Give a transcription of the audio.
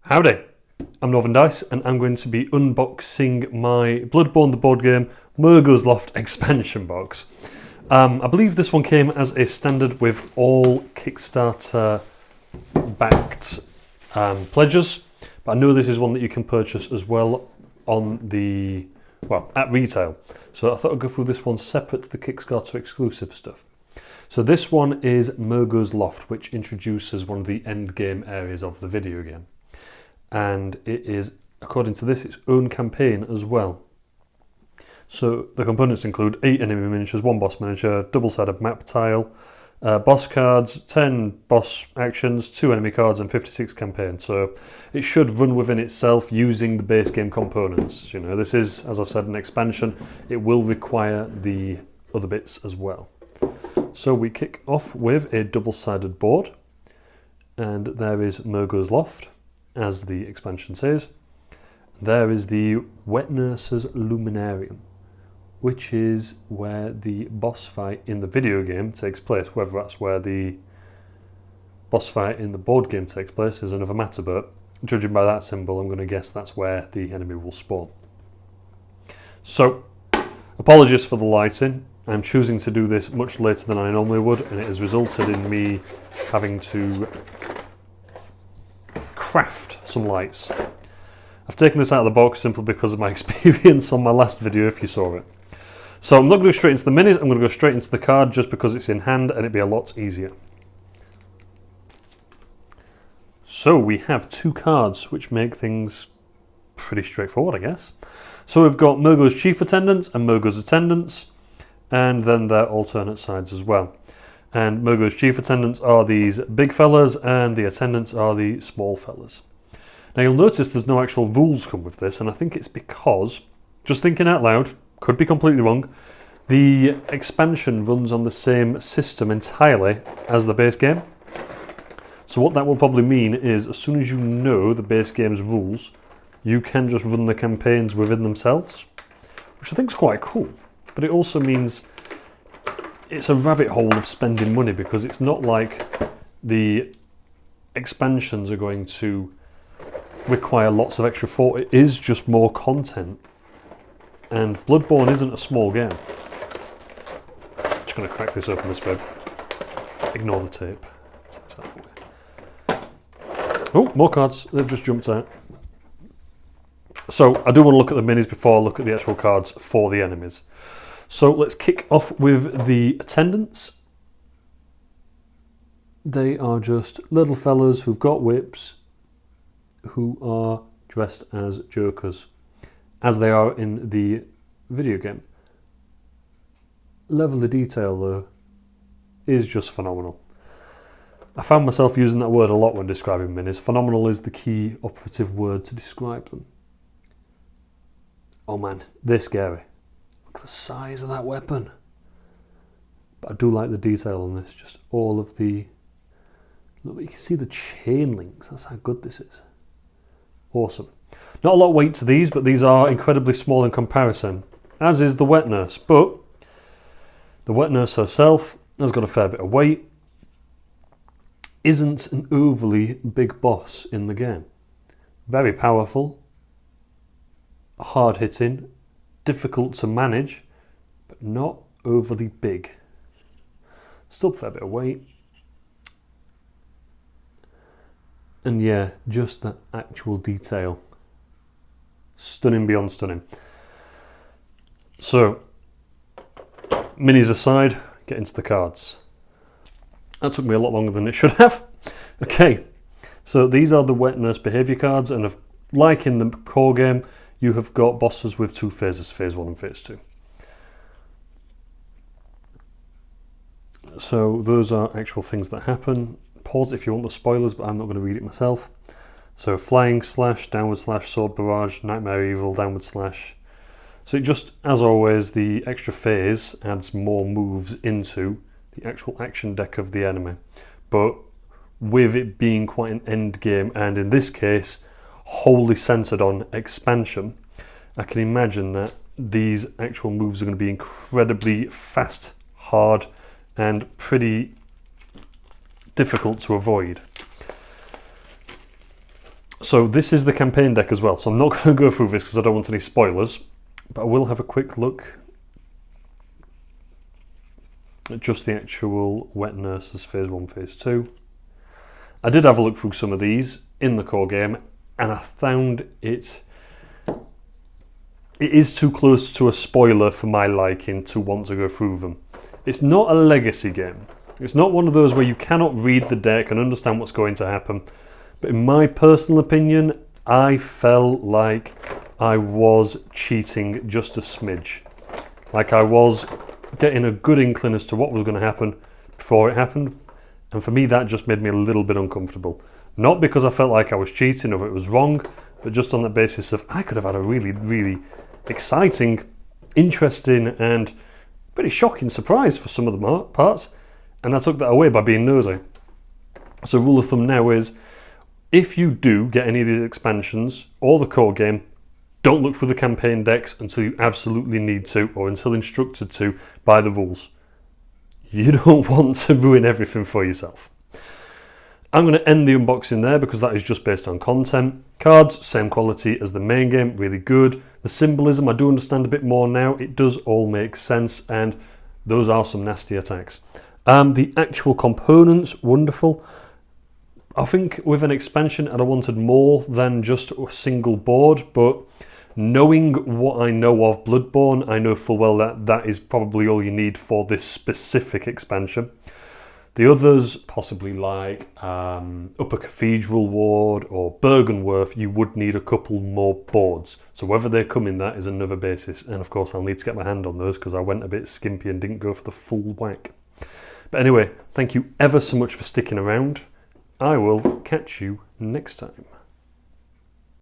Howdy, I'm Northern Dice and I'm going to be unboxing my Bloodborne the board game Mergo's Loft expansion box. I believe this one came as a standard with all Kickstarter backed pledges, but I know this is one that you can purchase as well at retail. So I thought I'd go through this one separate to the Kickstarter exclusive stuff. So this one is Mergo's Loft, which introduces one of the end game areas of the video game. And it is, according to this, its own campaign as well. So the components include 8 enemy miniatures, 1 boss miniature, double-sided map tile, boss cards, 10 boss actions, 2 enemy cards and 56 campaign. So it should run within itself using the base game components. You know, this is, as I've said, an expansion. It will require the other bits as well. So we kick off with a double-sided board, and there is Mergo's Loft, as the expansion says. There is the Wet Nurse's Luminarium, which is where the boss fight in the video game takes place. Whether that's where the boss fight in the board game takes place is another matter, but judging by that symbol, I'm going to guess that's where the enemy will spawn. So, apologies for the lighting. I'm choosing to do this much later than I normally would, and it has resulted in me having to craft some lights. I've taken this out of the box simply because of my experience on my last video, if you saw it. So I'm not going to go straight into the minis, I'm going to go straight into the card just because it's in hand and it'd be a lot easier. So we have 2 cards, which make things pretty straightforward, I guess. So we've got Mergo's Chief Attendants and Mergo's Attendants, and then their alternate sides as well. And Mergo's Chief Attendants are these big fellas, and the Attendants are the small fellas. Now you'll notice there's no actual rules come with this, and I think it's because, just thinking out loud, could be completely wrong, the expansion runs on the same system entirely as the base game. So what that will probably mean is, as soon as you know the base game's rules, you can just run the campaigns within themselves, which I think is quite cool. But it also means it's a rabbit hole of spending money, because it's not like the expansions are going to require lots of extra thought. It is just more content. And Bloodborne isn't a small game. Just going to crack this open this way. Ignore the tape. Oh, more cards. They've just jumped out. So I do want to look at the minis before I look at the actual cards for the enemies. So let's kick off with the Attendants. They are just little fellas who've got whips, who are dressed as jokers, as they are in the video game. Level of detail, though, is just phenomenal. I found myself using that word a lot when describing minis. Phenomenal is the key operative word to describe them. Oh man, they're scary. Look at the size of that weapon. But I do like the detail on this, just all of the... Look, you can see the chain links, that's how good this is. Awesome. Not a lot of weight to these, but these are incredibly small in comparison, as is the Wet Nurse. But the Wet Nurse herself has got a fair bit of weight, isn't an overly big boss in the game. Very powerful, hard hitting, difficult to manage, but not overly big. Still a fair bit of weight. And yeah, just that actual detail. Stunning beyond stunning. So, minis aside, get into the cards. That took me a lot longer than it should have. Okay, so these are the Wet Nurse behaviour cards, and like in the core game, you have got bosses with 2 phases, phase 1 and phase 2. So those are actual things that happen. Pause if you want the spoilers, but I'm not going to read it myself. So flying slash, downward slash, sword barrage, nightmare evil, downward slash. So it just, as always, the extra phase adds more moves into the actual action deck of the enemy. But with it being quite an end game, and in this case, wholly centered on expansion, I can imagine that these actual moves are going to be incredibly fast, hard, and pretty difficult to avoid. So this is the campaign deck as well, so I'm not going to go through this because I don't want any spoilers, but I will have a quick look at just the actual Wet Nurses Phase 1, Phase 2. I did have a look through some of these in the core game, and I found it is too close to a spoiler for my liking to want to go through them. It's not a legacy game. It's not one of those where you cannot read the deck and understand what's going to happen. But in my personal opinion, I felt like I was cheating just a smidge. Like I was getting a good inkling as to what was going to happen before it happened. And for me, that just made me a little bit uncomfortable. Not because I felt like I was cheating or it was wrong, but just on the basis of I could have had a really, really exciting, interesting, and pretty shocking surprise for some of the parts. And I took that away by being nosy. So rule of thumb now is, if you do get any of these expansions or the core game, don't look through the campaign decks until you absolutely need to, or until instructed to by the rules. You don't want to ruin everything for yourself. I'm going to end the unboxing there because that is just based on content. Cards, same quality as the main game, really good. The symbolism, I do understand a bit more now. It does all make sense, and those are some nasty attacks. The actual components, wonderful. I think with an expansion I'd have wanted more than just a single board, but knowing what I know of Bloodborne, I know full well that that is probably all you need for this specific expansion. The others, possibly like Upper Cathedral Ward or Bergenworth, you would need a couple more boards. So whether they come in that is another basis, and of course I'll need to get my hand on those because I went a bit skimpy and didn't go for the full whack. But anyway, thank you ever so much for sticking around. I will catch you next time.